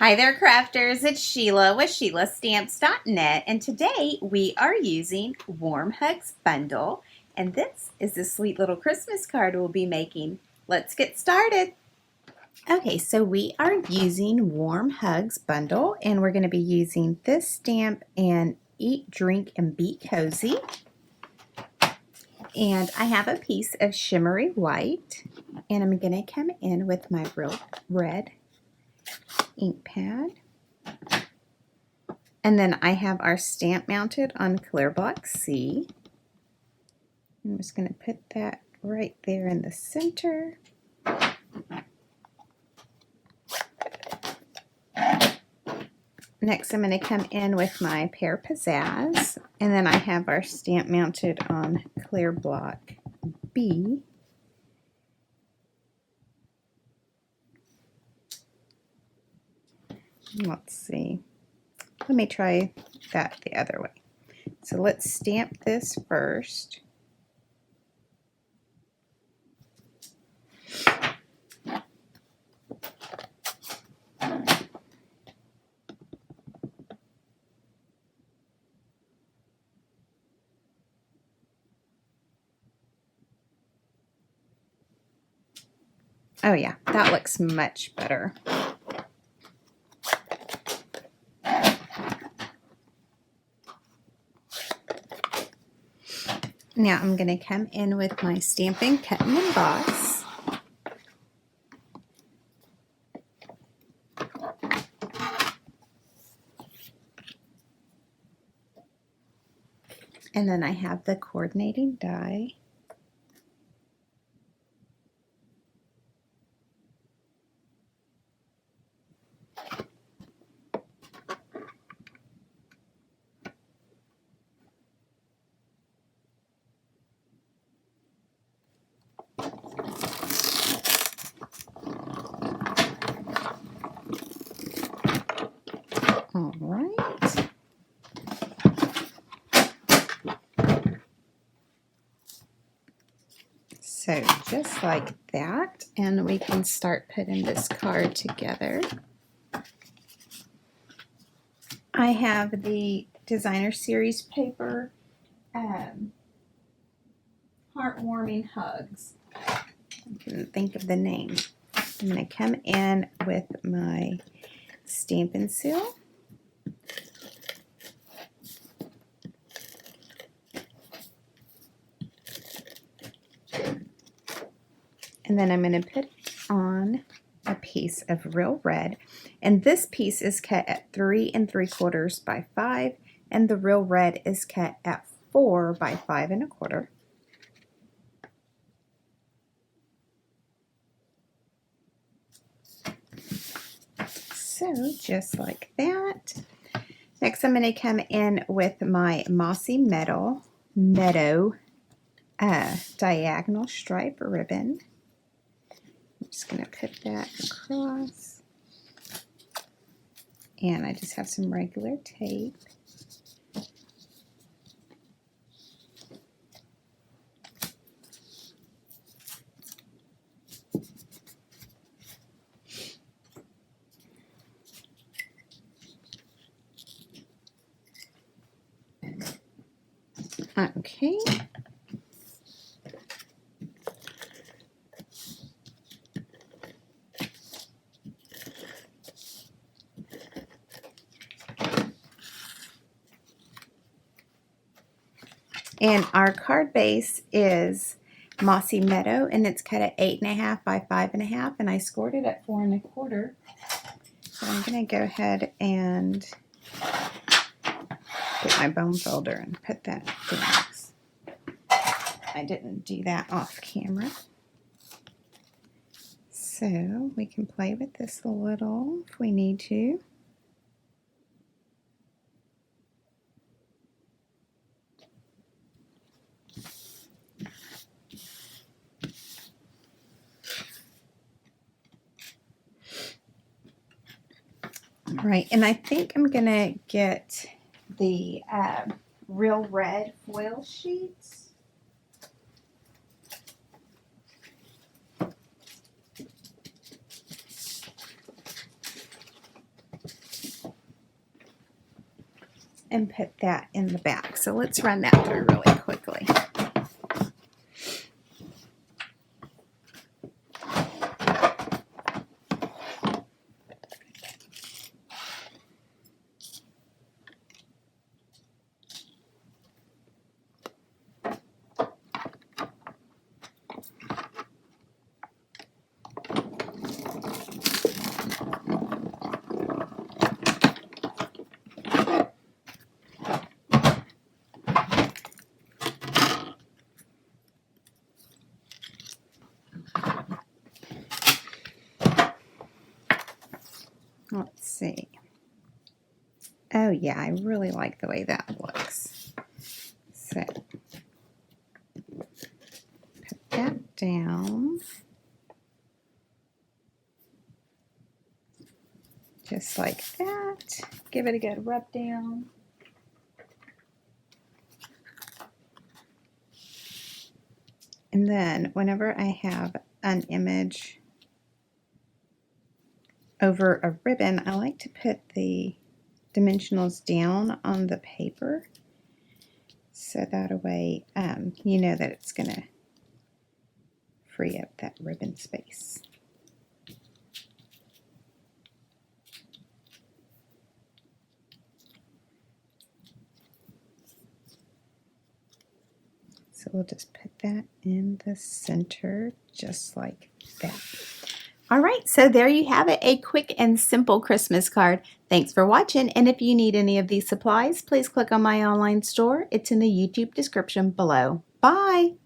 Hi there, crafters. It's Sheila with SheilaStamps.net, and today we are using Warm Hugs Bundle, and this is the sweet little Christmas card we'll be making. Let's get started. Okay, so we are using Warm Hugs Bundle, and we're going to be using this stamp and Eat, Drink, and Be Cozy. And I have a piece of shimmery white, and I'm going to come in with my real red ink pad. And then I have our stamp mounted on clear block C. I'm just going to put that right there in the center. Next, I'm going to come in with my PEAR-PIZZAZZ, and then I have our stamp mounted on clear block B. Let's see. Let me try that the other way. So let's stamp this first. Oh yeah, that looks much better. Now I'm going to come in with my Stampin' Cut and Emboss. And then I have the coordinating die. All right. So just like that, and we can start putting this card together. I have the Designer Series paper, Heartwarming Hugs. I couldn't think of the name. I'm going to come in with my Stampin' Seal. And then I'm going to put on a piece of real red. And this piece is cut at 3 3/4 by 5. And the real red is cut at 4 by 5 1/4. So just like that. Next I'm going to come in with my Mossy Meadow diagonal stripe ribbon. I'm just going to put that across. And I just have some regular tape. Okay. And our card base is Mossy Meadow, and it's cut at 8 1/2 by 5 1/2, and I scored it at 4 1/4. So I'm going to go ahead and get my bone folder and put that down. I didn't do that off camera. So we can play with this a little if we need to. All right, and I think I'm going to get the real red foil sheets. and put that in the back. So let's run that through really quickly. Let's see. Oh yeah, I really like the way that looks. So put that down. Just like that. Give it a good rub down. And then whenever I have an image over a ribbon, I like to put the dimensionals down on the paper, so that way you know that it's going to free up that ribbon space. So we'll just put that in the center just like that. All right, so there you have it, a quick and simple Christmas card. Thanks for watching, and if you need any of these supplies, please click on my online store. It's in the YouTube description below. Bye!